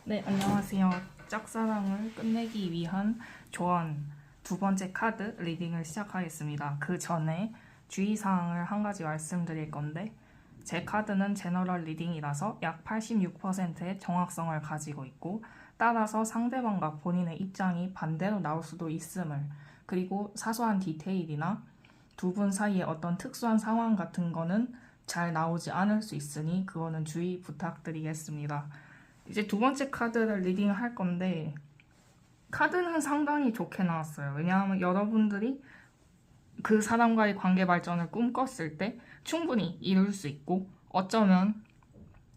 네, 안녕하세요. 짝사랑을 끝내기 위한 조언 두 번째 카드 리딩을 시작하겠습니다. 그 전에 주의사항을 한 가지 말씀드릴 건데, 제 카드는 제너럴 리딩이라서 약 86%의 정확성을 가지고 있고, 따라서 상대방과 본인의 입장이 반대로 나올 수도 있음을, 그리고 사소한 디테일이나 두 분 사이의 어떤 특수한 상황 같은 거는 잘 나오지 않을 수 있으니 그거는 주의 부탁드리겠습니다. 이제 두 번째 카드를 리딩할 건데, 카드는 상당히 좋게 나왔어요. 왜냐하면 여러분들이 그 사람과의 관계 발전을 꿈꿨을 때 충분히 이룰 수 있고, 어쩌면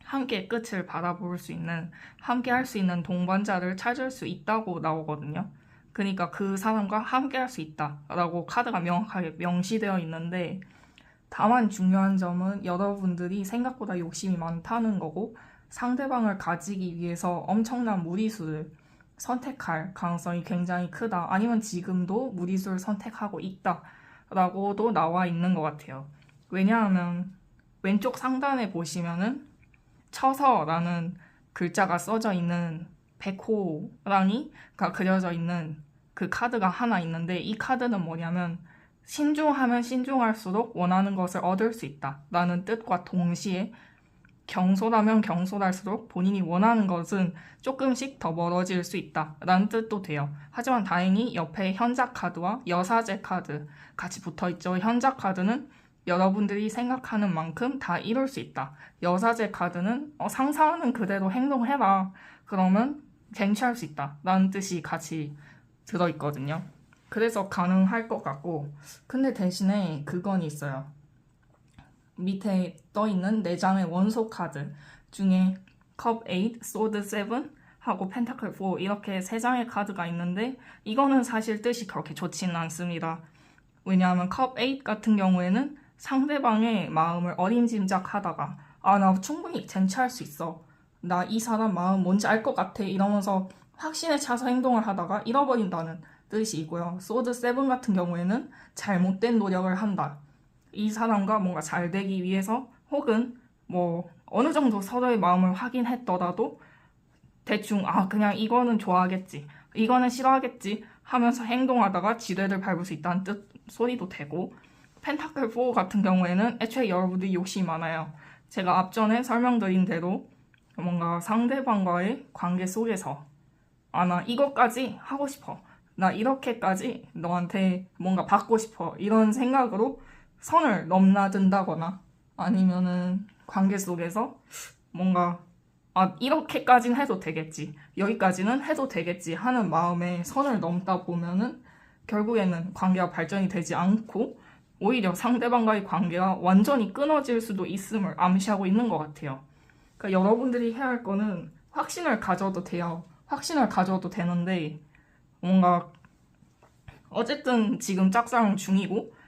함께 끝을 바라볼 수 있는, 함께 할 수 있는 동반자를 찾을 수 있다고 나오거든요. 그러니까 그 사람과 함께 할 수 있다라고 카드가 명확하게 명시되어 있는데, 다만 중요한 점은 여러분들이 생각보다 욕심이 많다는 거고, 상대방을 가지기 위해서 엄청난 무리수를 선택할 가능성이 굉장히 크다. 아니면 지금도 무리수를 선택하고 있다라고도 나와 있는 것 같아요. 왜냐하면 왼쪽 상단에 보시면은 처서라는 글자가 써져 있는 백호랑이가 그려져 있는 그 카드가 하나 있는데, 이 카드는 뭐냐면 신중하면 신중할수록 원하는 것을 얻을 수 있다 라는 뜻과 동시에, 경솔하면 경솔할수록 본인이 원하는 것은 조금씩 더 멀어질 수 있다 라는 뜻도 돼요. 하지만 다행히 옆에 현자 카드와 여사제 카드 같이 붙어 있죠. 현자 카드는 여러분들이 생각하는 만큼 다 이룰 수 있다. 여사제 카드는 상상하는 그대로 행동해라, 그러면 쟁취할 수 있다 라는 뜻이 같이 들어있거든요. 그래서 가능할 것 같고, 근데 대신에 그건 있어요. 밑에 떠있는 4장의 원소 카드 중에 컵 8, 소드 7 하고 펜타클 4 이렇게 3장의 카드가 있는데, 이거는 사실 뜻이 그렇게 좋지는 않습니다. 왜냐하면 컵 8 같은 경우에는 상대방의 마음을 어림짐작하다가 나 충분히 쟁취할 수 있어, 나 이 사람 마음 뭔지 알 것 같아 이러면서 확신에 차서 행동을 하다가 잃어버린다는 뜻이고요. 소드 7 같은 경우에는 잘못된 노력을 한다, 이 사람과 뭔가 잘 되기 위해서, 혹은 뭐 어느 정도 서로의 마음을 확인했더라도 대충 그냥 이거는 좋아하겠지, 이거는 싫어하겠지 하면서 행동하다가 지뢰를 밟을 수 있다는 뜻 소리도 되고, 펜타클 4 같은 경우에는 애초에 여러분들이 욕심이 많아요. 제가 앞전에 설명드린 대로 뭔가 상대방과의 관계 속에서 나 이것까지 하고 싶어, 나 이렇게까지 너한테 뭔가 받고 싶어, 이런 생각으로 선을 넘나든다거나, 아니면은 관계 속에서 뭔가 이렇게까지는 해도 되겠지, 여기까지는 해도 되겠지 하는 마음에 선을 넘다 보면은 결국에는 관계가 발전이 되지 않고 오히려 상대방과의 관계가 완전히 끊어질 수도 있음을 암시하고 있는 것 같아요. 그러니까 여러분들이 해야 할 거는 확신을 가져도 돼요. 확신을 가져도 되는데, 뭔가 어쨌든 지금 짝사랑 중이고,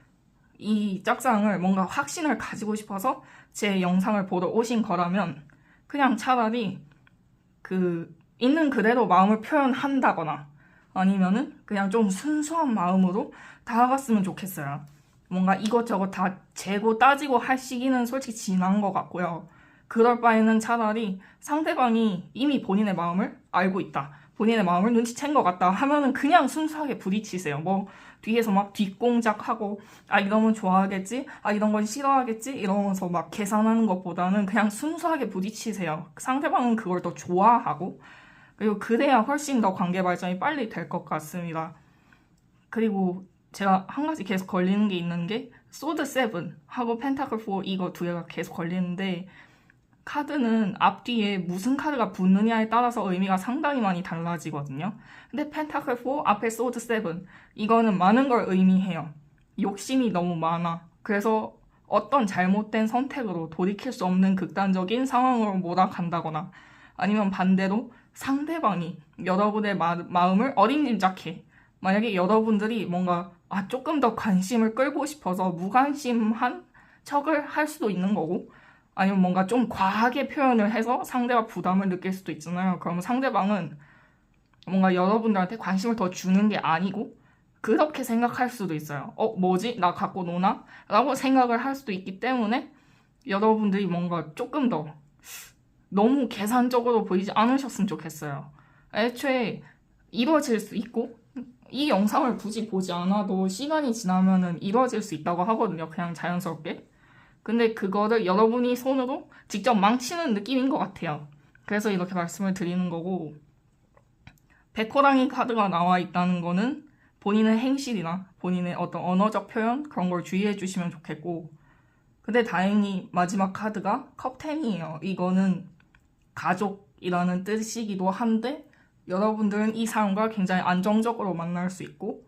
이 짝사랑을 뭔가 확신을 가지고 싶어서 제 영상을 보러 오신 거라면 그냥 차라리 그 있는 그대로 마음을 표현한다거나, 아니면은 그냥 좀 순수한 마음으로 다가갔으면 좋겠어요. 뭔가 이것저것 다 재고 따지고 할 시기는 솔직히 지난 것 같고요. 그럴 바에는 차라리 상대방이 이미 본인의 마음을 알고 있다, 본인의 마음을 눈치챈 것 같다 하면은 그냥 순수하게 부딪히세요. 뭐 뒤에서 막 뒷공작하고 이러면 좋아하겠지, 이런 건 싫어하겠지 이러면서 막 계산하는 것보다는 그냥 순수하게 부딪히세요. 상대방은 그걸 더 좋아하고, 그리고 그래야 훨씬 더 관계 발전이 빨리 될 것 같습니다. 그리고 제가 한 가지 계속 걸리는 게 있는 게, 소드 7 하고 펜타클 4 이거 두 개가 계속 걸리는데, 카드는 앞뒤에 무슨 카드가 붙느냐에 따라서 의미가 상당히 많이 달라지거든요. 근데 펜타클 4 앞에 소드 7 이거는 많은 걸 의미해요. 욕심이 너무 많아. 그래서 어떤 잘못된 선택으로 돌이킬 수 없는 극단적인 상황으로 몰아간다거나, 아니면 반대로 상대방이 여러분의 마음을 어림짐작해. 만약에 여러분들이 뭔가 조금 더 관심을 끌고 싶어서 무관심한 척을 할 수도 있는 거고, 아니면 뭔가 좀 과하게 표현을 해서 상대가 부담을 느낄 수도 있잖아요. 그러면 상대방은 뭔가 여러분들한테 관심을 더 주는 게 아니고 그렇게 생각할 수도 있어요. 뭐지? 나 갖고 노나? 라고 생각을 할 수도 있기 때문에 여러분들이 뭔가 조금 더 너무 계산적으로 보이지 않으셨으면 좋겠어요. 애초에 이루어질 수 있고 이 영상을 굳이 보지 않아도 시간이 지나면은 이루어질 수 있다고 하거든요. 그냥 자연스럽게. 근데 그거를 여러분이 손으로 직접 망치는 느낌인 것 같아요. 그래서 이렇게 말씀을 드리는 거고, 백호랑이 카드가 나와 있다는 거는 본인의 행실이나 본인의 어떤 언어적 표현 그런 걸 주의해 주시면 좋겠고, 근데 다행히 마지막 카드가 컵10이에요. 이거는 가족이라는 뜻이기도 한데 여러분들은 이 사람과 굉장히 안정적으로 만날 수 있고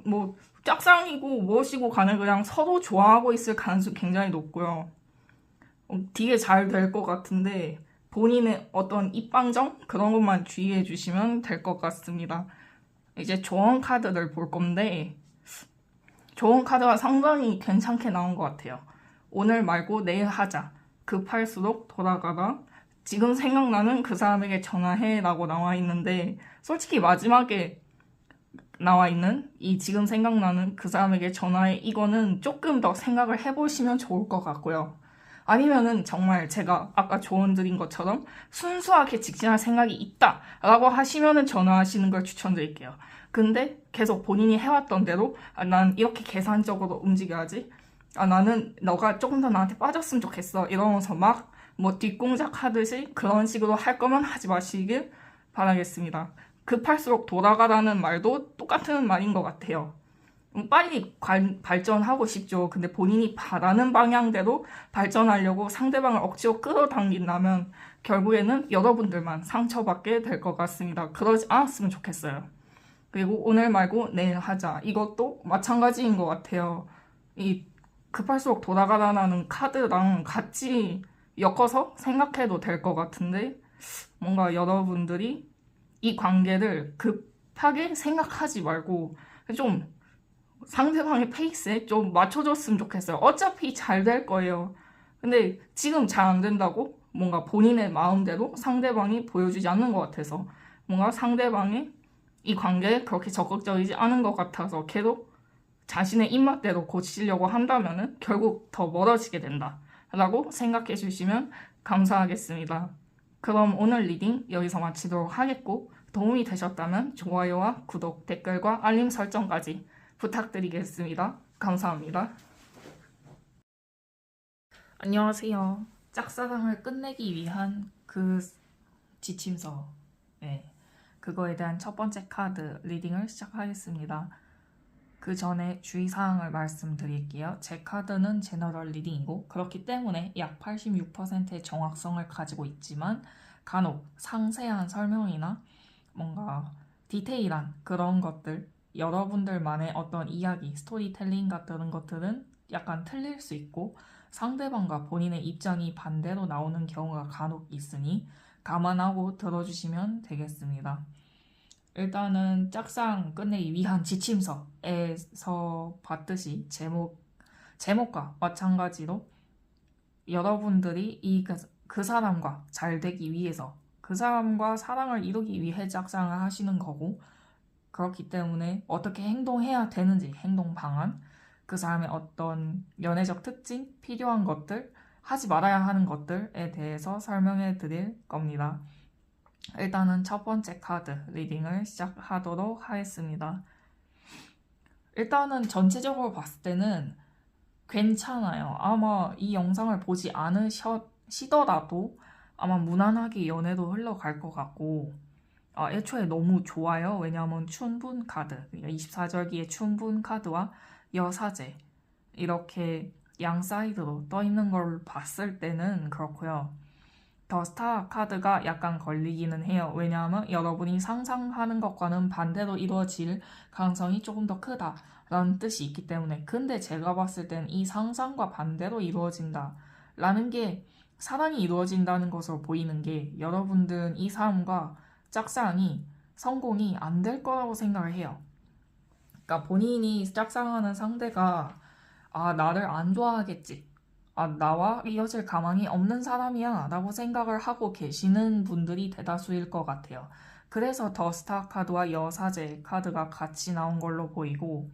뭐 짝사랑이고 무엇이고 간에 그냥 서로 좋아하고 있을 가능성이 굉장히 높고요. 되게 잘 될 것 같은데 본인의 어떤 입방정 그런 것만 주의해 주시면 될 것 같습니다. 이제 조언 카드를 볼 건데 조언 카드가 상당히 괜찮게 나온 것 같아요. 오늘 말고 내일 하자. 급할수록 돌아가다. 지금 생각나는 그 사람에게 전화해 라고 나와 있는데 솔직히 마지막에 나와 있는 이 지금 생각나는 그 사람에게 전화해 이거는 조금 더 생각을 해보시면 좋을 것 같고요. 아니면은 정말 제가 아까 조언 드린 것처럼 순수하게 직진할 생각이 있다 라고 하시면은 전화하시는 걸 추천드릴게요. 근데 계속 본인이 해왔던 대로 난 이렇게 계산적으로 움직여야지, 나는 너가 조금 더 나한테 빠졌으면 좋겠어 이러면서 막 뭐 뒷공작 하듯이 그런 식으로 할 거면 하지 마시길 바라겠습니다. 급할수록 돌아가라는 말도 똑같은 말인 것 같아요. 빨리 발전하고 싶죠. 근데 본인이 바라는 방향대로 발전하려고 상대방을 억지로 끌어당긴다면 결국에는 여러분들만 상처받게 될 것 같습니다. 그러지 않았으면 좋겠어요. 그리고 오늘 말고 내일 하자. 이것도 마찬가지인 것 같아요. 이 급할수록 돌아가라는 카드랑 같이 엮어서 생각해도 될 것 같은데 뭔가 여러분들이 이 관계를 급하게 생각하지 말고 좀 상대방의 페이스에 좀 맞춰줬으면 좋겠어요. 어차피 잘 될 거예요. 근데 지금 잘 안 된다고 뭔가 본인의 마음대로 상대방이 보여주지 않는 것 같아서 뭔가 상대방이 이 관계에 그렇게 적극적이지 않은 것 같아서 계속 자신의 입맛대로 고치려고 한다면은 결국 더 멀어지게 된다 라고 생각해 주시면 감사하겠습니다. 그럼 오늘 리딩 여기서 마치도록 하겠고 도움이 되셨다면 좋아요와 구독, 댓글과 알림 설정까지 부탁드리겠습니다. 감사합니다. 안녕하세요. 짝사랑을 끝내기 위한 그 지침서, 그거에 대한 첫 번째 카드 리딩을 시작하겠습니다. 그 전에 주의사항을 말씀드릴게요. 제 카드는 제너럴 리딩이고 그렇기 때문에 약 86%의 정확성을 가지고 있지만 간혹 상세한 설명이나 뭔가 디테일한 그런 것들, 여러분들만의 어떤 이야기, 스토리텔링 같은 것들은 약간 틀릴 수 있고 상대방과 본인의 입장이 반대로 나오는 경우가 간혹 있으니 감안하고 들어주시면 되겠습니다. 일단은 짝사랑 끝내기 위한 지침서에서 봤듯이 제목과 마찬가지로 여러분들이 그 사람과 잘 되기 위해서 그 사람과 사랑을 이루기 위해 짝사랑을 하시는 거고, 그렇기 때문에 어떻게 행동해야 되는지 행동 방안, 그 사람의 어떤 연애적 특징, 필요한 것들, 하지 말아야 하는 것들에 대해서 설명해 드릴 겁니다. 일단은 첫 번째 카드 리딩을 시작하도록 하겠습니다. 일단은 전체적으로 봤을 때는 괜찮아요. 아마 이 영상을 보지 않으시더라도 아마 무난하게 연애도 흘러갈 것 같고, 애초에 너무 좋아요. 왜냐하면 춘분 카드, 24절기의 춘분 카드와 여사제 이렇게 양 사이드로 떠 있는 걸 봤을 때는 그렇고요. 더 스타 카드가 약간 걸리기는 해요. 왜냐하면 여러분이 상상하는 것과는 반대로 이루어질 가능성이 조금 더 크다라는 뜻이 있기 때문에. 근데 제가 봤을 땐 이 상상과 반대로 이루어진다라는 게 사랑이 이루어진다는 것으로 보이는 게 여러분들은 이 사람과 짝사랑이 성공이 안 될 거라고 생각을 해요. 그러니까 본인이 짝사랑하는 상대가 나를 안 좋아하겠지, 나와 이어질 가망이 없는 사람이야 라고 생각을 하고 계시는 분들이 대다수일 것 같아요. 그래서 더 스타 카드와 여사제 카드가 같이 나온 걸로 보이고,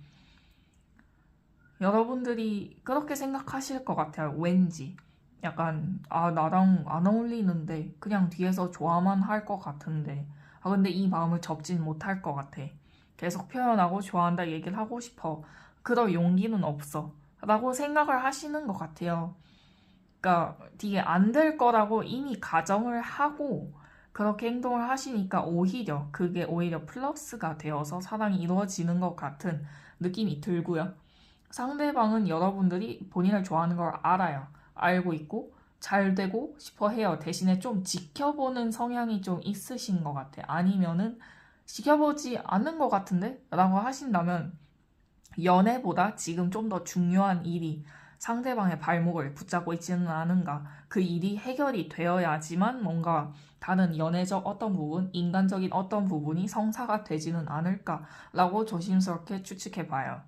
여러분들이 그렇게 생각하실 것 같아요. 왠지 약간 나랑 안 어울리는데 그냥 뒤에서 좋아만 할 것 같은데 근데 이 마음을 접진 못할 것 같아. 계속 표현하고 좋아한다 얘기를 하고 싶어. 그럴 용기는 없어. 라고 생각을 하시는 것 같아요. 그러니까 이게 안 될 거라고 이미 가정을 하고 그렇게 행동을 하시니까 오히려 그게 오히려 플러스가 되어서 사랑이 이루어지는 것 같은 느낌이 들고요. 상대방은 여러분들이 본인을 좋아하는 걸 알아요. 알고 있고 잘 되고 싶어 해요. 대신에 좀 지켜보는 성향이 좀 있으신 것 같아. 아니면은 지켜보지 않는 것 같은데? 라고 하신다면 연애보다 지금 좀 더 중요한 일이 상대방의 발목을 붙잡고 있지는 않은가. 그 일이 해결이 되어야지만 뭔가 다른 연애적 어떤 부분, 인간적인 어떤 부분이 성사가 되지는 않을까라고 조심스럽게 추측해 봐요.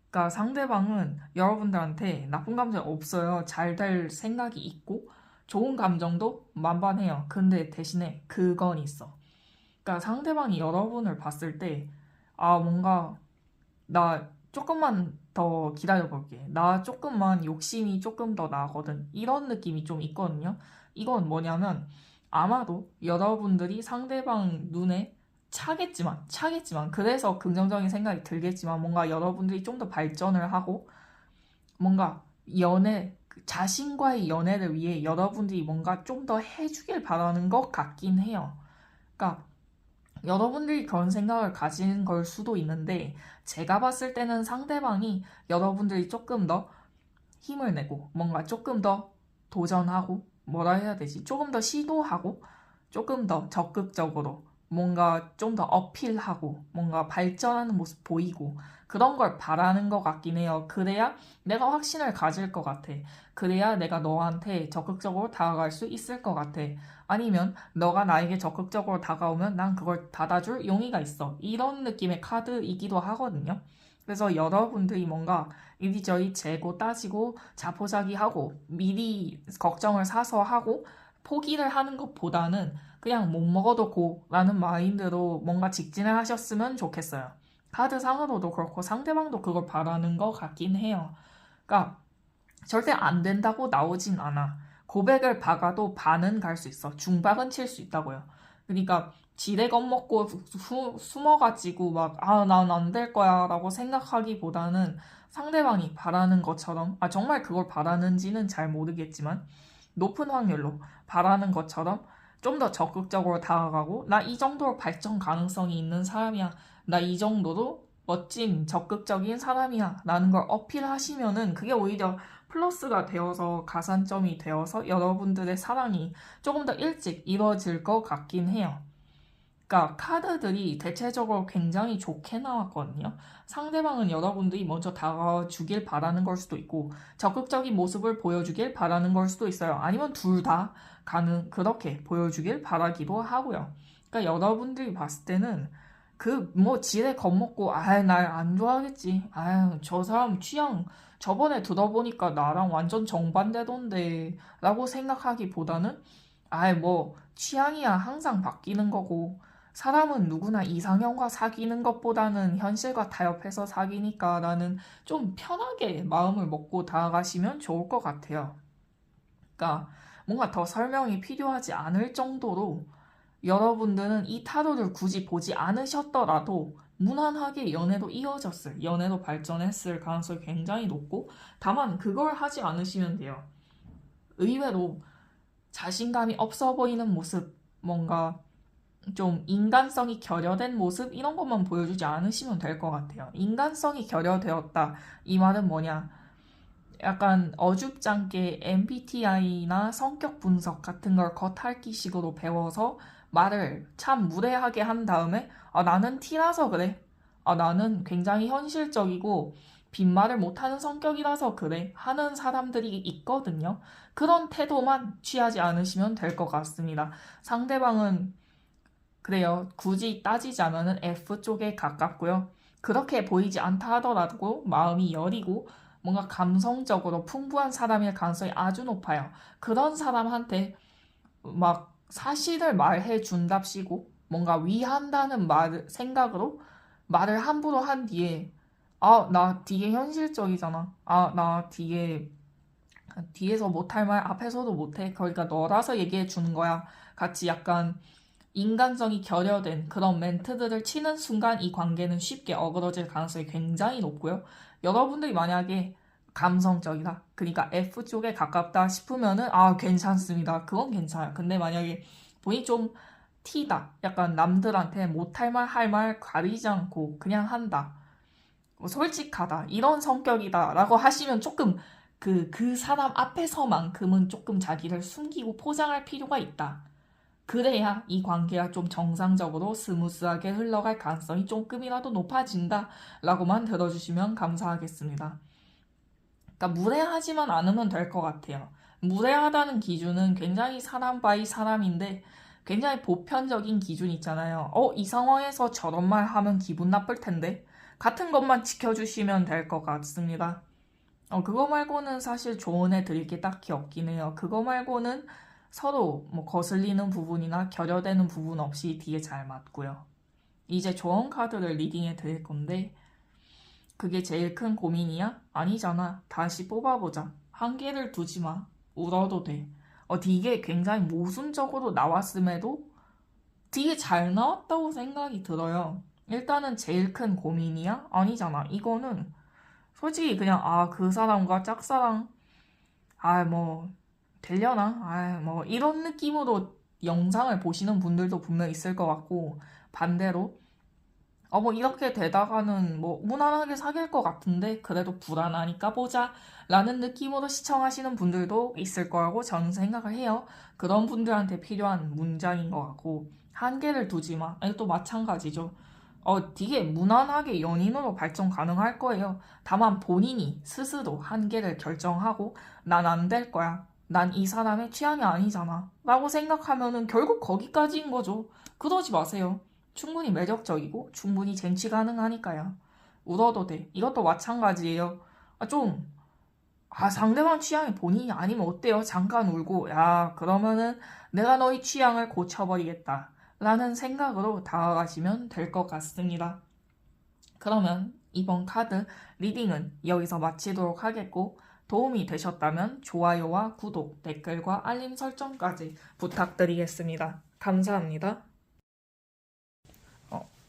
그러니까 상대방은 여러분들한테 나쁜 감정이 없어요. 잘 될 생각이 있고 좋은 감정도 만반해요. 근데 대신에 그건 있어. 그러니까 상대방이 여러분을 봤을 때 뭔가 나 조금만 더 기다려볼게. 나 조금만 욕심이 조금 더 나거든. 이런 느낌이 좀 있거든요. 이건 뭐냐면 아마도 여러분들이 상대방 눈에 차겠지만, 그래서 긍정적인 생각이 들겠지만, 뭔가 여러분들이 좀 더 발전을 하고, 뭔가 자신과의 연애를 위해 여러분들이 뭔가 좀 더 해주길 바라는 것 같긴 해요. 그러니까 여러분들이 그런 생각을 가진 걸 수도 있는데 제가 봤을 때는 상대방이 여러분들이 조금 더 힘을 내고 뭔가 조금 더 도전하고 뭐라 해야 되지? 조금 더 시도하고 조금 더 적극적으로 뭔가 좀 더 어필하고 뭔가 발전하는 모습 보이고 그런 걸 바라는 것 같긴 해요. 그래야 내가 확신을 가질 것 같아. 그래야 내가 너한테 적극적으로 다가갈 수 있을 것 같아. 아니면 너가 나에게 적극적으로 다가오면 난 그걸 받아줄 용의가 있어. 이런 느낌의 카드이기도 하거든요. 그래서 여러분들이 뭔가 이리저리 재고 따지고 자포자기하고 미리 걱정을 사서 하고 포기를 하는 것보다는 그냥 못 먹어도 고라는 마인드로 뭔가 직진을 하셨으면 좋겠어요. 카드상으로도 그렇고 상대방도 그걸 바라는 것 같긴 해요. 그러니까 절대 안 된다고 나오진 않아. 고백을 박아도 반은 갈 수 있어. 중박은 칠 수 있다고요. 그러니까 지레 겁먹고 숨어가지고 막 난 안 될 거야 라고 생각하기보다는 상대방이 바라는 것처럼 정말 그걸 바라는지는 잘 모르겠지만 높은 확률로 바라는 것처럼 좀 더 적극적으로 다가가고 나 이 정도로 발전 가능성이 있는 사람이야. 나 이 정도로 멋진 적극적인 사람이야 라는 걸 어필하시면은 그게 오히려 플러스가 되어서 가산점이 되어서 여러분들의 사랑이 조금 더 일찍 이루어질 것 같긴 해요. 그러니까 카드들이 대체적으로 굉장히 좋게 나왔거든요. 상대방은 여러분들이 먼저 다가주길 바라는 걸 수도 있고 적극적인 모습을 보여주길 바라는 걸 수도 있어요. 아니면 둘 다 그렇게 보여주길 바라기도 하고요. 그러니까 여러분들이 봤을 때는 지레 겁먹고 날 안 좋아하겠지. 저 사람 취향 저번에 들어보니까 나랑 완전 정반대던데 라고 생각하기보다는 취향이야 항상 바뀌는 거고 사람은 누구나 이상형과 사귀는 것보다는 현실과 타협해서 사귀니까 나는 좀 편하게 마음을 먹고 다가가시면 좋을 것 같아요. 그러니까 뭔가 더 설명이 필요하지 않을 정도로 여러분들은 이 타로를 굳이 보지 않으셨더라도 무난하게 연애도 발전했을 가능성이 굉장히 높고 다만 그걸 하지 않으시면 돼요. 의외로 자신감이 없어 보이는 모습, 뭔가 좀 인간성이 결여된 모습 이런 것만 보여주지 않으시면 될 것 같아요. 인간성이 결여되었다. 이 말은 뭐냐? 약간 어줍잖게 MBTI나 성격 분석 같은 걸 겉핥기식으로 배워서 말을 참 무례하게 한 다음에 나는 T라서 그래. 나는 굉장히 현실적이고 빈말을 못하는 성격이라서 그래 하는 사람들이 있거든요. 그런 태도만 취하지 않으시면 될 것 같습니다. 상대방은 그래요. 굳이 따지자면은 F 쪽에 가깝고요. 그렇게 보이지 않다 하더라도 마음이 여리고 뭔가 감성적으로 풍부한 사람일 가능성이 아주 높아요. 그런 사람한테 막 사실을 말해 준답시고 뭔가 위한다는 생각으로 말을 함부로 한 뒤에 나 되게 현실적이잖아. 나 되게 뒤에서 못할 말 앞에서도 못해. 그러니까 너라서 얘기해 주는 거야. 같이 약간 인간성이 결여된 그런 멘트들을 치는 순간 이 관계는 쉽게 어그러질 가능성이 굉장히 높고요. 여러분들이 만약에 감성적이다. 그러니까 F 쪽에 가깝다 싶으면은 괜찮습니다. 그건 괜찮아요. 근데 만약에 본인이 좀 T다. 약간 남들한테 못할 말 할 말 가리지 않고 그냥 한다. 뭐 솔직하다. 이런 성격이다. 라고 하시면 조금 그 사람 앞에서만큼은 조금 자기를 숨기고 포장할 필요가 있다. 그래야 이 관계가 좀 정상적으로 스무스하게 흘러갈 가능성이 조금이라도 높아진다. 라고만 들어주시면 감사하겠습니다. 그러니까 무례하지만 않으면 될 것 같아요. 무례하다는 기준은 굉장히 사람 바이 사람인데 굉장히 보편적인 기준 있잖아요. 이 상황에서 저런 말 하면 기분 나쁠 텐데 같은 것만 지켜주시면 될 것 같습니다. 그거 말고는 사실 조언해 드릴 게 딱히 없긴 해요. 그거 말고는 서로 뭐 거슬리는 부분이나 결여되는 부분 없이 뒤에 잘 맞고요. 이제 조언 카드를 리딩해 드릴 건데 그게 제일 큰 고민이야? 아니잖아. 다시 뽑아보자. 한계를 두지 마. 울어도 돼. 이게 굉장히 모순적으로 나왔음에도 되게 잘 나왔다고 생각이 들어요. 일단은 제일 큰 고민이야? 아니잖아. 이거는 솔직히 그냥 그 사람과 짝사랑 뭐 되려나? 뭐 이런 느낌으로 영상을 보시는 분들도 분명 있을 것 같고 반대로 뭐 이렇게 되다가는 뭐 무난하게 사귈 것 같은데 그래도 불안하니까 보자 라는 느낌으로 시청하시는 분들도 있을 거라고 저는 생각을 해요. 그런 분들한테 필요한 문장인 것 같고 한계를 두지 마. 또 마찬가지죠. 되게 무난하게 연인으로 발전 가능할 거예요. 다만 본인이 스스로 한계를 결정하고 난 안 될 거야. 난 이 사람의 취향이 아니잖아. 라고 생각하면은 결국 거기까지인 거죠. 그러지 마세요. 충분히 매력적이고 충분히 쟁취 가능하니까요. 울어도 돼. 이것도 마찬가지예요. 상대방 취향이 본인이 아니면 어때요? 잠깐 울고, 그러면은 내가 너의 취향을 고쳐버리겠다. 라는 생각으로 다가가시면 될 것 같습니다. 그러면 이번 카드 리딩은 여기서 마치도록 하겠고, 도움이 되셨다면 좋아요와 구독, 댓글과 알림 설정까지 부탁드리겠습니다. 감사합니다.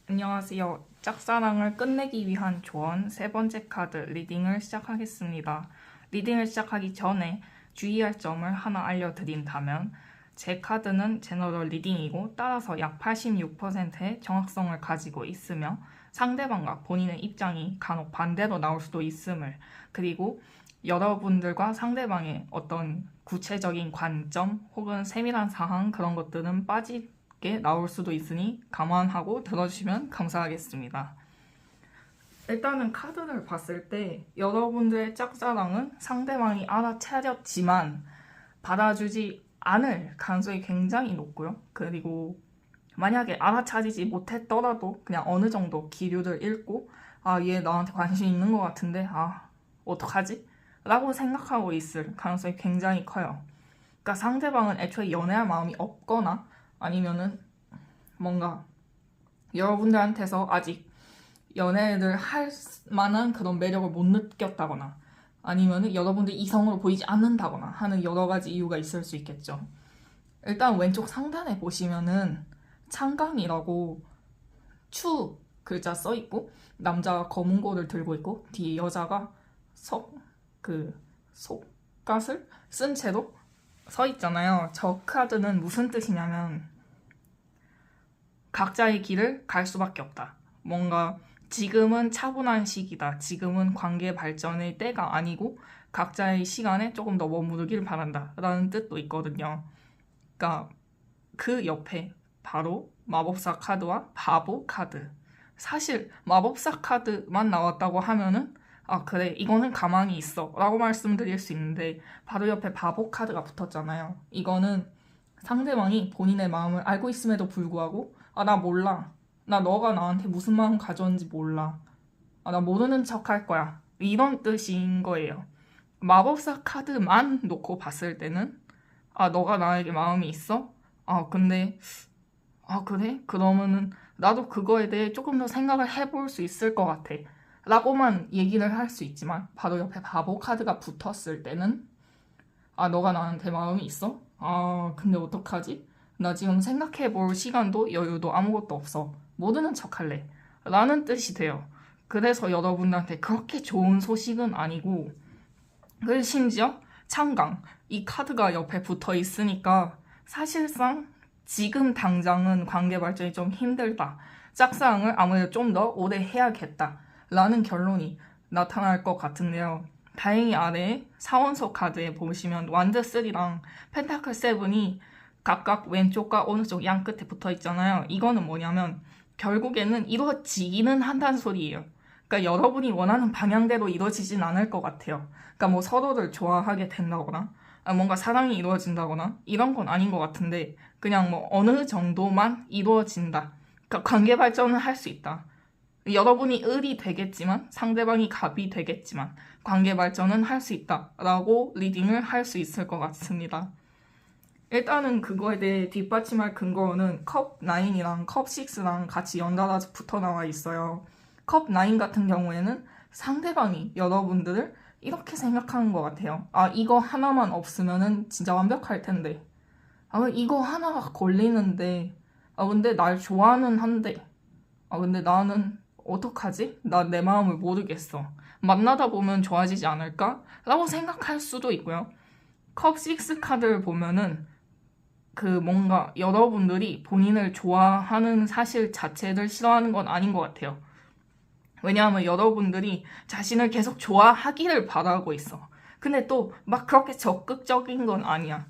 안녕하세요. 짝사랑을 끝내기 위한 조언 세 번째 카드 리딩을 시작하겠습니다. 리딩을 시작하기 전에 주의할 점을 하나 알려드린다면 제 카드는 제너럴 리딩이고 따라서 약 86%의 정확성을 가지고 있으며 상대방과 본인의 입장이 간혹 반대로 나올 수도 있음을 그리고 여러분들과 상대방의 어떤 구체적인 관점 혹은 세밀한 상황 그런 것들은 빠지게 나올 수도 있으니 감안하고 들어주시면 감사하겠습니다. 일단은 카드를 봤을 때 여러분들의 짝사랑은 상대방이 알아차렸지만 받아주지 않을 가능성이 굉장히 높고요. 그리고 만약에 알아차리지 못했더라도 그냥 어느 정도 기류를 읽고 얘 나한테 관심 있는 것 같은데 어떡하지? 라고 생각하고 있을 가능성이 굉장히 커요. 그러니까 상대방은 애초에 연애할 마음이 없거나 아니면은 뭔가 여러분들한테서 아직 연애를 할 만한 그런 매력을 못 느꼈다거나 아니면은 여러분들 이성으로 보이지 않는다거나 하는 여러 가지 이유가 있을 수 있겠죠. 일단 왼쪽 상단에 보시면은 창강이라고 추 글자 써 있고 남자가 검은 고를 들고 있고 뒤에 여자가 속갓을 쓴 채로 서 있잖아요. 저 카드는 무슨 뜻이냐면 각자의 길을 갈 수밖에 없다. 뭔가 지금은 차분한 시기다. 지금은 관계 발전의 때가 아니고 각자의 시간에 조금 더 머무르길 바란다. 라는 뜻도 있거든요. 그러니까 그 옆에 바로 마법사 카드와 바보 카드. 사실 마법사 카드만 나왔다고 하면은 그래 이거는 가만히 있어 라고 말씀드릴 수 있는데 바로 옆에 바보 카드가 붙었잖아요. 이거는 상대방이 본인의 마음을 알고 있음에도 불구하고 나 몰라. 나 너가 나한테 무슨 마음 가져온지 몰라. 나 모르는 척 할 거야. 이런 뜻인 거예요. 마법사 카드만 놓고 봤을 때는 너가 나에게 마음이 있어? 근데 그래? 그러면은 나도 그거에 대해 조금 더 생각을 해볼 수 있을 것 같아. 라고만 얘기를 할 수 있지만 바로 옆에 바보 카드가 붙었을 때는 아, 너가 나한테 마음이 있어? 아, 근데 어떡하지? 나 지금 생각해볼 시간도 여유도 아무것도 없어. 모르는 척할래. 라는 뜻이 돼요. 그래서 여러분들한테 그렇게 좋은 소식은 아니고, 그리고 심지어 창강, 이 카드가 옆에 붙어 있으니까 사실상 지금 당장은 관계 발전이 좀 힘들다. 짝사랑을 아무래도 좀 더 오래 해야겠다. 라는 결론이 나타날 것 같은데요. 다행히 아래 사원소 카드에 보시면 완드 3랑 펜타클 7이 각각 왼쪽과 오른쪽 양 끝에 붙어 있잖아요. 이거는 뭐냐면 결국에는 이루어지기는 한다는 소리예요. 그러니까 여러분이 원하는 방향대로 이루어지진 않을 것 같아요. 그러니까 뭐 서로를 좋아하게 된다거나 뭔가 사랑이 이루어진다거나 이런 건 아닌 것 같은데 그냥 뭐 어느 정도만 이루어진다. 그러니까 관계 발전을 할 수 있다. 여러분이 을이 되겠지만 상대방이 갑이 되겠지만 관계 발전은 할 수 있다라고 리딩을 할 수 있을 것 같습니다. 일단은 그거에 대해 뒷받침할 근거는 컵 9이랑 컵 6랑 같이 연달아서 붙어 나와 있어요. 컵 9 같은 경우에는 상대방이 여러분들을 이렇게 생각하는 것 같아요. 아, 이거 하나만 없으면은 진짜 완벽할 텐데. 아, 이거 하나가 걸리는데. 아, 근데 날 좋아는 한데. 아, 근데 나는 어떡하지? 나 내 마음을 모르겠어. 만나다 보면 좋아지지 않을까? 라고 생각할 수도 있고요. 컵 6 카드를 보면은 그 뭔가 여러분들이 본인을 좋아하는 사실 자체를 싫어하는 건 아닌 것 같아요. 왜냐하면 여러분들이 자신을 계속 좋아하기를 바라고 있어. 근데 또 막 그렇게 적극적인 건 아니야.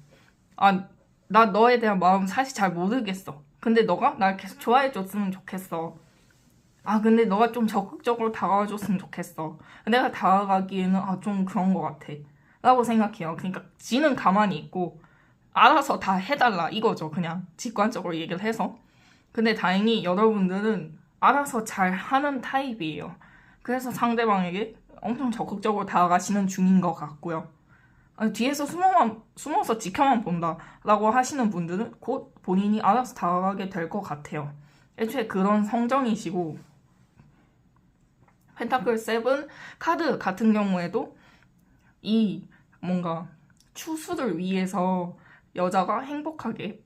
아, 나 너에 대한 마음 사실 잘 모르겠어. 근데 너가 날 계속 좋아해줬으면 좋겠어. 아, 근데 너가 좀 적극적으로 다가와줬으면 좋겠어. 내가 다가가기에는 좀 그런 것 같아. 라고 생각해요. 그러니까 지는 가만히 있고 알아서 다 해달라 이거죠. 그냥 직관적으로 얘기를 해서. 근데 다행히 여러분들은 알아서 잘 하는 타입이에요. 그래서 상대방에게 엄청 적극적으로 다가가시는 중인 것 같고요. 아니, 뒤에서 숨어서 지켜만 본다라고 하시는 분들은 곧 본인이 알아서 다가가게 될 것 같아요. 애초에 그런 성정이시고 펜타클 7 카드 같은 경우에도 이 뭔가 추수를 위해서 여자가 행복하게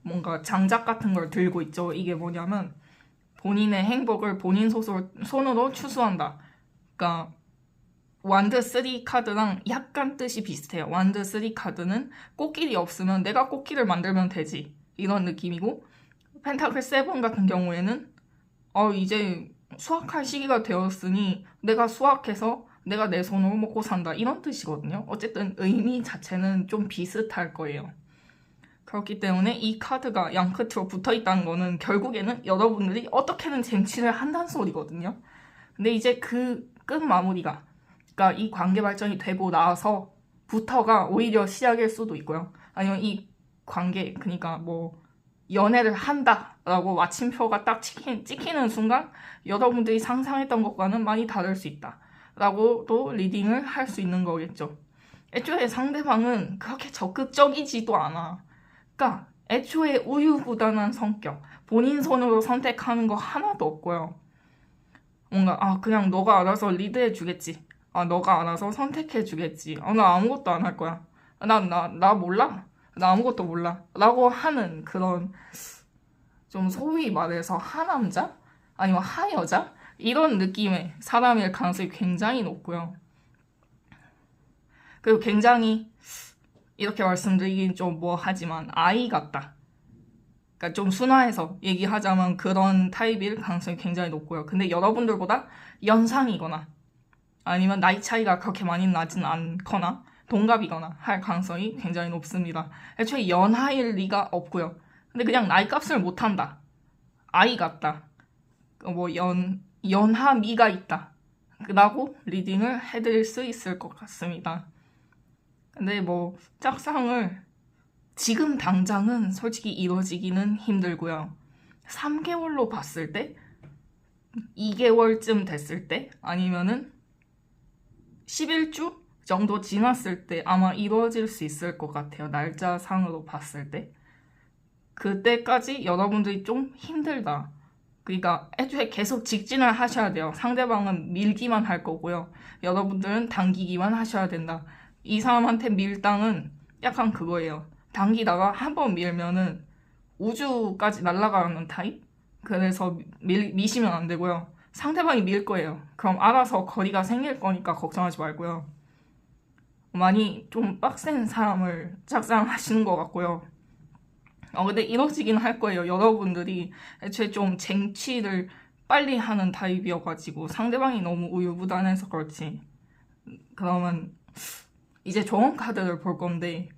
뭔가 장작 같은 걸 들고 있죠. 이게 뭐냐면 본인의 행복을 본인 손으로 추수한다. 그러니까 완드 3 카드랑 약간 뜻이 비슷해요. 완드 3 카드는 꽃길이 없으면 내가 꽃길을 만들면 되지. 이런 느낌이고 펜타클 7 같은 경우에는 이제 수확할 시기가 되었으니 내가 수확해서 내가 내 손으로 먹고 산다. 이런 뜻이거든요. 어쨌든 의미 자체는 좀 비슷할 거예요. 그렇기 때문에 이 카드가 양끝으로 붙어있다는 거는 결국에는 여러분들이 어떻게든 쟁취를 한다는 소리거든요. 근데 이제 그 끝 마무리가 그러니까 이 관계 발전이 되고 나서부터가 오히려 시작일 수도 있고요. 아니면 이 관계 그러니까 뭐 연애를 한다라고 마침표가 딱 찍히는 순간 여러분들이 상상했던 것과는 많이 다를 수 있다. 라고도 리딩을 할 수 있는 거겠죠. 애초에 상대방은 그렇게 적극적이지도 않아. 그러니까 애초에 우유부단한 성격, 본인 손으로 선택하는 거 하나도 없고요. 뭔가 그냥 너가 알아서 리드해 주겠지. 너가 알아서 선택해 주겠지. 나 아무것도 안 할 거야. 나 몰라. 나 아무것도 몰라. 라고 하는 그런 좀 소위 말해서 하남자? 아니면 하여자? 이런 느낌의 사람일 가능성이 굉장히 높고요. 그리고 굉장히 이렇게 말씀드리긴 좀 하지만 아이 같다. 그러니까 좀 순화해서 얘기하자면 그런 타입일 가능성이 굉장히 높고요. 근데 여러분들보다 연상이거나 아니면 나이 차이가 그렇게 많이 나진 않거나 동갑이거나 할 가능성이 굉장히 높습니다. 애초에 연하일 리가 없고요. 근데 그냥 나이 값을 못한다. 아이 같다. 연하미가 있다. 라고 리딩을 해드릴 수 있을 것 같습니다. 근데 짝상을 지금 당장은 솔직히 이루어지기는 힘들고요. 3개월로 봤을 때, 2개월쯤 됐을 때, 아니면은 11주 정도 지났을 때 아마 이루어질 수 있을 것 같아요. 날짜상으로 봤을 때. 그때까지 여러분들이 좀 힘들다. 그러니까 애초에 계속 직진을 하셔야 돼요. 상대방은 밀기만 할 거고요. 여러분들은 당기기만 하셔야 된다. 이 사람한테 밀당은 약간 그거예요. 당기다가 한 번 밀면은 우주까지 날아가는 타입? 그래서 미시면 안 되고요. 상대방이 밀 거예요. 그럼 알아서 거리가 생길 거니까 걱정하지 말고요. 많이 좀 빡센 사람을 짝사랑하시는 것 같고요. 근데 이뤄지긴 할 거예요. 여러분들이 애초에 좀 쟁취를 빨리 하는 타입이어가지고 상대방이 너무 우유부단해서 그렇지. 그러면 이제 좋은 카드를 볼 건데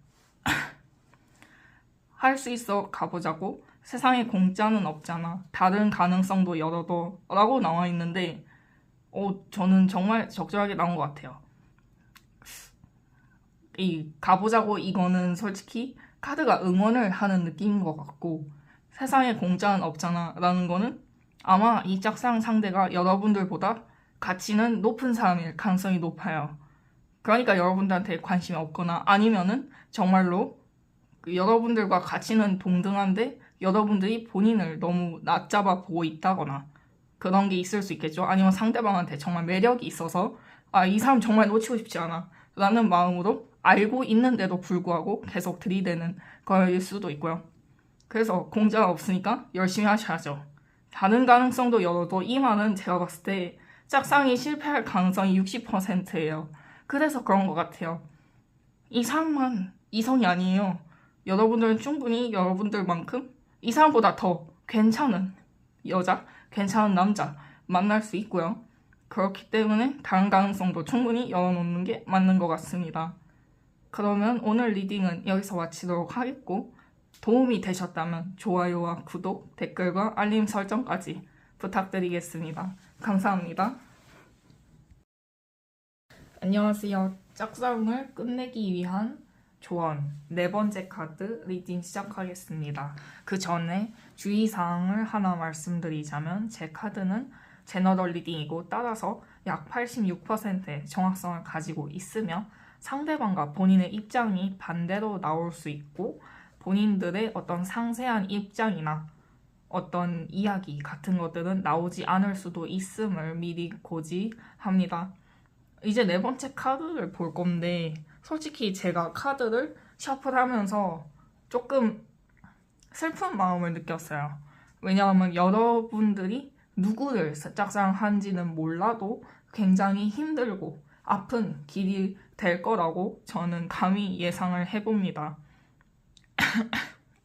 할 수 있어 가보자고. 세상에 공짜는 없잖아. 다른 가능성도 열어둬 라고 나와 있는데 저는 정말 적절하게 나온 것 같아요. 이 가보자고 이거는 솔직히 카드가 응원을 하는 느낌인 것 같고, 세상에 공짜는 없잖아 라는 거는 아마 이 짝사랑 상대가 여러분들보다 가치는 높은 사람일 가능성이 높아요. 그러니까 여러분들한테 관심이 없거나 아니면은 정말로 여러분들과 가치는 동등한데 여러분들이 본인을 너무 낮잡아 보고 있다거나 그런 게 있을 수 있겠죠. 아니면 상대방한테 정말 매력이 있어서 이 사람 정말 놓치고 싶지 않아 라는 마음으로 알고 있는데도 불구하고 계속 들이대는 거일 수도 있고요. 그래서 공짜가 없으니까 열심히 하셔야죠. 다른 가능성도 열어도 이 말은 제가 봤을 때 짝상이 실패할 가능성이 60%예요. 그래서 그런 것 같아요. 이 사람만 이성이 아니에요. 여러분들은 충분히 여러분들만큼 이 사람보다 더 괜찮은 여자, 괜찮은 남자 만날 수 있고요. 그렇기 때문에 다른 가능성도 충분히 열어놓는 게 맞는 것 같습니다. 그러면 오늘 리딩은 여기서 마치도록 하겠고, 도움이 되셨다면 좋아요와 구독, 댓글과 알림 설정까지 부탁드리겠습니다. 감사합니다. 안녕하세요. 짝사랑을 끝내기 위한 조언 4번째 카드 리딩 시작하겠습니다. 그 전에 주의사항을 하나 말씀드리자면 제 카드는 제너럴 리딩이고 따라서 약 86%의 정확성을 가지고 있으며 상대방과 본인의 입장이 반대로 나올 수 있고 본인들의 어떤 상세한 입장이나 어떤 이야기 같은 것들은 나오지 않을 수도 있음을 미리 고지합니다. 이제 4번째 카드를 볼 건데 솔직히 제가 카드를 셔플하면서 조금 슬픈 마음을 느꼈어요. 왜냐하면 여러분들이 누구를 짝사랑하는지는 몰라도 굉장히 힘들고 아픈 길이 될 거라고 저는 감히 예상을 해봅니다.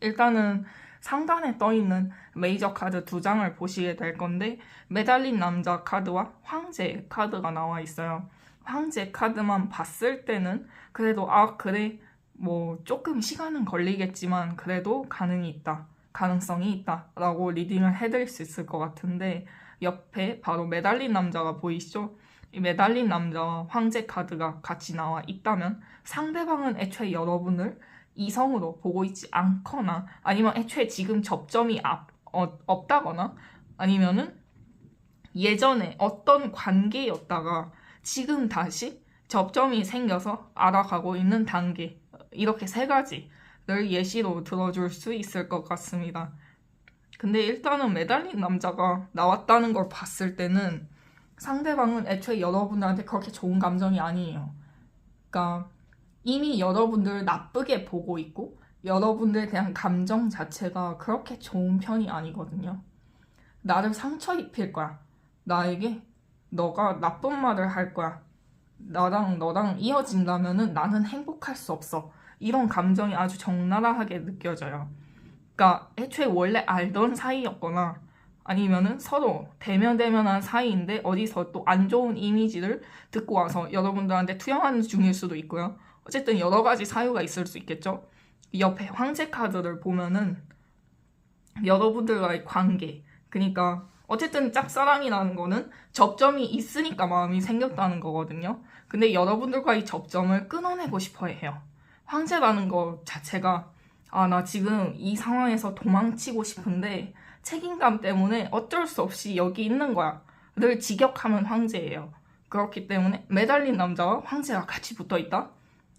일단은 상단에 떠있는 메이저 카드 2장을 보시게 될 건데 매달린 남자 카드와 황제 카드가 나와 있어요. 황제 카드만 봤을 때는 그래도 그래 뭐 조금 시간은 걸리겠지만 그래도 가능성이 있다 라고 리딩을 해드릴 수 있을 것 같은데 옆에 바로 매달린 남자가 보이시죠? 이 매달린 남자와 황제 카드가 같이 나와 있다면 상대방은 애초에 여러분을 이성으로 보고 있지 않거나 아니면 애초에 지금 접점이 없다거나 아니면은 예전에 어떤 관계였다가 지금 다시 접점이 생겨서 알아가고 있는 단계, 이렇게 3가지를 예시로 들어줄 수 있을 것 같습니다. 근데 일단은 매달린 남자가 나왔다는 걸 봤을 때는 상대방은 애초에 여러분들한테 그렇게 좋은 감정이 아니에요. 그러니까 이미 여러분들을 나쁘게 보고 있고 여러분들에 대한 감정 자체가 그렇게 좋은 편이 아니거든요. 나를 상처 입힐 거야. 나에게 너가 나쁜 말을 할 거야. 너랑 이어진다면은 나는 행복할 수 없어. 이런 감정이 아주 적나라하게 느껴져요. 그러니까 애초에 원래 알던 사이였거나 아니면은 서로 대면대면한 사이인데 어디서 또 안 좋은 이미지를 듣고 와서 여러분들한테 투영하는 중일 수도 있고요. 어쨌든 여러 가지 사유가 있을 수 있겠죠. 옆에 황제 카드를 보면은 여러분들과의 관계, 그러니까 어쨌든 짝사랑이라는 거는 접점이 있으니까 마음이 생겼다는 거거든요. 근데 여러분들과의 접점을 끊어내고 싶어 해요. 황제라는 것 자체가 나 지금 이 상황에서 도망치고 싶은데 책임감 때문에 어쩔 수 없이 여기 있는 거야 를 직역하면 황제예요. 그렇기 때문에 매달린 남자와 황제가 같이 붙어있다?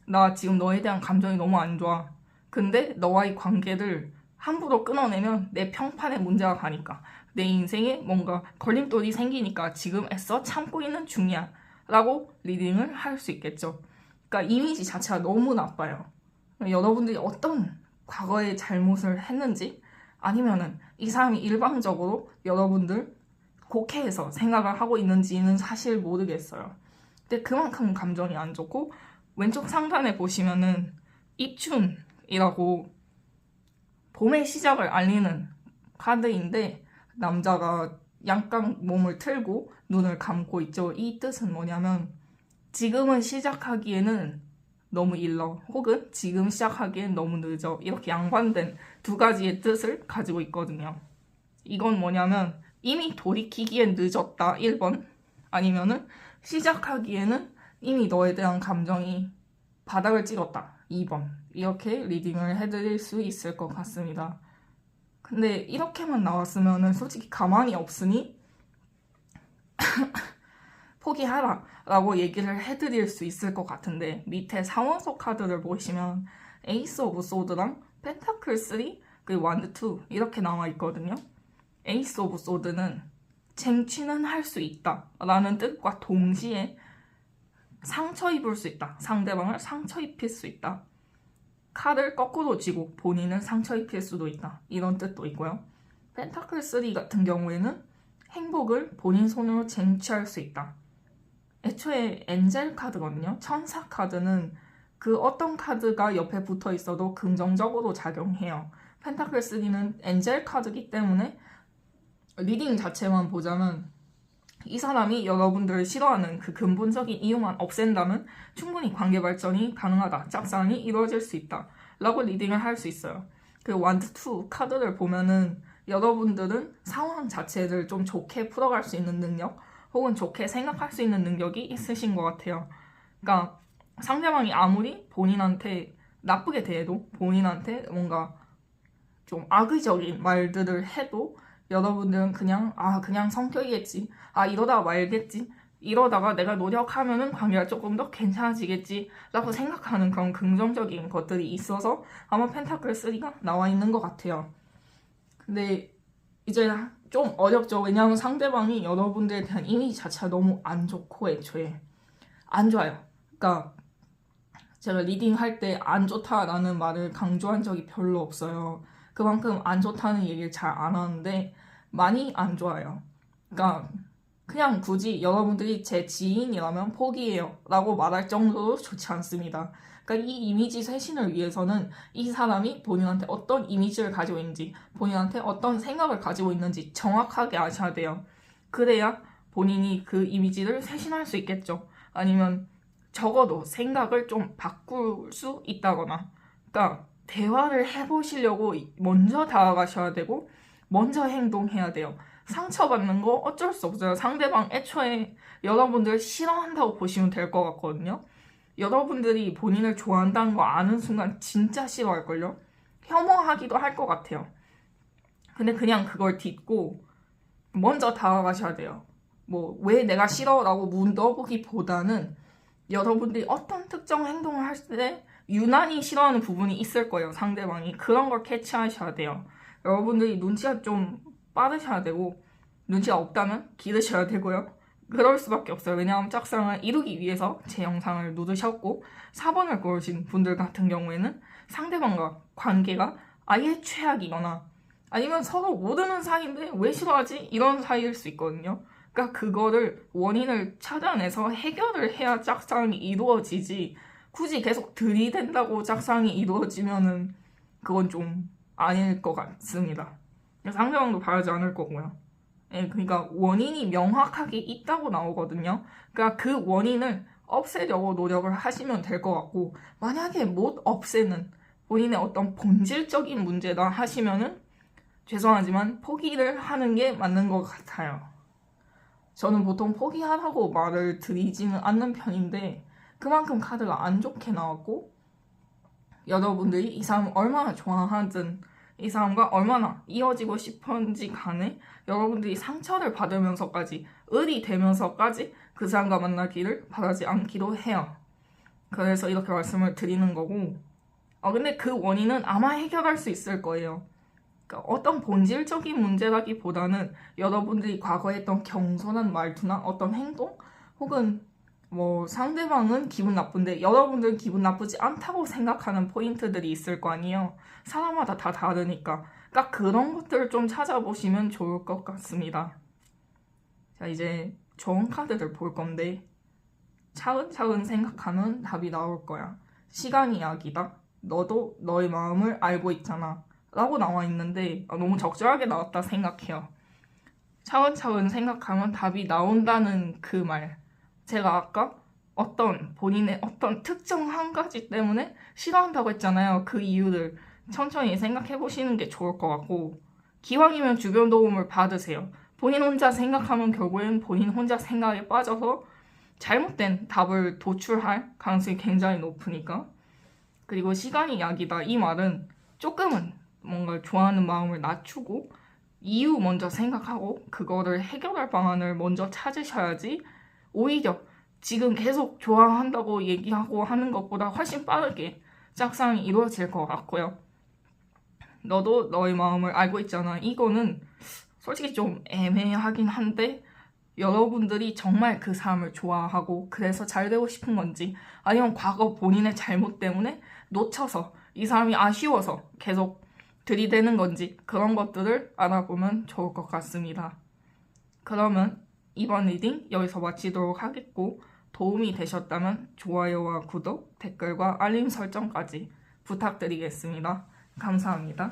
나 지금 너에 대한 감정이 너무 안 좋아. 근데 너와의 관계를 함부로 끊어내면 내 평판에 문제가 가니까 내 인생에 뭔가 걸림돌이 생기니까 지금 애써 참고 있는 중이야 라고 리딩을 할 수 있겠죠. 그러니까 이미지 자체가 너무 나빠요. 여러분들이 어떤 과거의 잘못을 했는지 아니면은 이 사람이 일방적으로 여러분들 곡해해서 생각을 하고 있는지는 사실 모르겠어요. 근데 그만큼 감정이 안 좋고 왼쪽 상단에 보시면은 입춘이라고 봄의 시작을 알리는 카드인데 남자가 양깡 몸을 틀고 눈을 감고 있죠. 이 뜻은 뭐냐면 지금은 시작하기에는 너무 일러 혹은 지금 시작하기엔 너무 늦어 이렇게 양반된 두 가지의 뜻을 가지고 있거든요. 이건 뭐냐면 이미 돌이키기엔 늦었다 1번 아니면은 시작하기에는 이미 너에 대한 감정이 바닥을 찍었다 2번 이렇게 리딩을 해드릴 수 있을 것 같습니다. 근데 이렇게만 나왔으면은 솔직히 가만히 없으니 포기하라 라고 얘기를 해드릴 수 있을 것 같은데 밑에 상원소 카드를 보시면 에이스 오브 소드랑 펜타클 3 그리고 완드 2 이렇게 나와 있거든요. 에이스 오브 소드는 쟁취는 할 수 있다 라는 뜻과 동시에 상처 입을 수 있다. 상대방을 상처 입힐 수 있다. 칼을 거꾸로 쥐고 본인은 상처 입힐 수도 있다. 이런 뜻도 있고요. 펜타클 3 같은 경우에는 행복을 본인 손으로 쟁취할 수 있다. 애초에 엔젤 카드거든요. 천사 카드는 그 어떤 카드가 옆에 붙어 있어도 긍정적으로 작용해요. 펜타클 3는 엔젤 카드이기 때문에 리딩 자체만 보자면 이 사람이 여러분들을 싫어하는 그 근본적인 이유만 없앤다면 충분히 관계 발전이 가능하다. 짝사랑이 이루어질 수 있다. 라고 리딩을 할 수 있어요. 그 완드 2 카드를 보면은 여러분들은 상황 자체를 좀 좋게 풀어갈 수 있는 능력 혹은 좋게 생각할 수 있는 능력이 있으신 것 같아요. 그러니까 상대방이 아무리 본인한테 나쁘게 대해도 본인한테 뭔가 좀 악의적인 말들을 해도 여러분들은 그냥 성격이겠지. 이러다가 말겠지. 이러다가 내가 노력하면은 관계가 조금 더 괜찮아지겠지 라고 생각하는 그런 긍정적인 것들이 있어서 아마 펜타클 3가 나와 있는 것 같아요. 근데 이제 좀 어렵죠. 왜냐하면 상대방이 여러분들에 대한 이미지 자체가 너무 안 좋고 애초에 안 좋아요. 그러니까 제가 리딩 할 때 안 좋다라는 말을 강조한 적이 별로 없어요. 그만큼 안 좋다는 얘기를 잘 안 하는데 많이 안 좋아요. 그러니까 그냥 굳이 여러분들이 제 지인이라면 포기해요 라고 말할 정도로 좋지 않습니다. 그러니까 이 이미지 쇄신을 위해서는 이 사람이 본인한테 어떤 이미지를 가지고 있는지 본인한테 어떤 생각을 가지고 있는지 정확하게 아셔야 돼요. 그래야 본인이 그 이미지를 쇄신할 수 있겠죠. 아니면 적어도 생각을 좀 바꿀 수 있다거나 그러니까 대화를 해보시려고 먼저 다가가셔야 되고 먼저 행동해야 돼요. 상처받는 거 어쩔 수 없어요. 상대방 애초에 여러분들 싫어한다고 보시면 될 것 같거든요. 여러분들이 본인을 좋아한다는 거 아는 순간 진짜 싫어할걸요? 혐오하기도 할 것 같아요. 근데 그냥 그걸 딛고 먼저 다가가셔야 돼요. 뭐 왜 내가 싫어? 라고 물어보기보다는 여러분들이 어떤 특정 행동을 할 때 유난히 싫어하는 부분이 있을 거예요. 상대방이. 그런 걸 캐치하셔야 돼요. 여러분들이 눈치가 좀 빠르셔야 되고 눈치가 없다면 기르셔야 되고요. 그럴 수밖에 없어요. 왜냐하면 짝사랑을 이루기 위해서 제 영상을 누르셨고 4번을 고르신 분들 같은 경우에는 상대방과 관계가 아예 최악이거나 아니면 서로 모르는 사이인데 왜 싫어하지? 이런 사이일 수 있거든요. 그러니까 그거를 원인을 찾아내서 해결을 해야 짝사랑이 이루어지지 굳이 계속 들이댄다고 짝사랑이 이루어지면은 그건 좀 아닐 것 같습니다. 상대방도 바라지 않을 거고요. 예, 그러니까 원인이 명확하게 있다고 나오거든요. 그러니까 그 원인을 없애려고 노력을 하시면 될 것 같고 만약에 못 없애는 본인의 어떤 본질적인 문제다 하시면은 죄송하지만 포기를 하는 게 맞는 것 같아요. 저는 보통 포기하라고 말을 드리지는 않는 편인데 그만큼 카드가 안 좋게 나왔고 여러분들이 이 사람을 얼마나 좋아하든 이 사람과 얼마나 이어지고 싶은지 간에 여러분들이 상처를 받으면서까지 을이 되면서까지 그 사람과 만나기를 바라지 않기도 해요. 그래서 이렇게 말씀을 드리는 거고 근데 그 원인은 아마 해결할 수 있을 거예요. 그러니까 어떤 본질적인 문제라기보다는 여러분들이 과거에 했던 경솔한 말투나 어떤 행동 혹은 뭐 상대방은 기분 나쁜데 여러분들은 기분 나쁘지 않다고 생각하는 포인트들이 있을 거 아니에요. 사람마다 다 다르니까. 그러니까 그런 것들을 좀 찾아보시면 좋을 것 같습니다. 자, 이제 좋은 카드를 볼 건데 차근차근 생각하면 답이 나올 거야. 시간 이야기다. 너도 너의 마음을 알고 있잖아. 라고 나와 있는데 너무 적절하게 나왔다 생각해요. 차근차근 생각하면 답이 나온다는 그 말. 제가 아까 본인의 어떤 특정 한 가지 때문에 싫어한다고 했잖아요. 그 이유를 천천히 생각해 보시는 게 좋을 것 같고, 기왕이면 주변 도움을 받으세요. 본인 혼자 생각하면 결국엔 본인 혼자 생각에 빠져서 잘못된 답을 도출할 가능성이 굉장히 높으니까. 그리고 시간이 약이다. 이 말은 조금은 뭔가 좋아하는 마음을 낮추고 이유 먼저 생각하고 그거를 해결할 방안을 먼저 찾으셔야지 오히려 지금 계속 좋아한다고 얘기하고 하는 것보다 훨씬 빠르게 짝사랑이 이루어질 것 같고요. 너도 너의 마음을 알고 있잖아. 이거는 솔직히 좀 애매하긴 한데 여러분들이 정말 그 사람을 좋아하고 그래서 잘 되고 싶은 건지 아니면 과거 본인의 잘못 때문에 놓쳐서 이 사람이 아쉬워서 계속 들이대는 건지 그런 것들을 알아보면 좋을 것 같습니다. 그러면 이번 리딩 여기서 마치도록 하겠고 도움이 되셨다면 좋아요와 구독, 댓글과 알림 설정까지 부탁드리겠습니다. 감사합니다.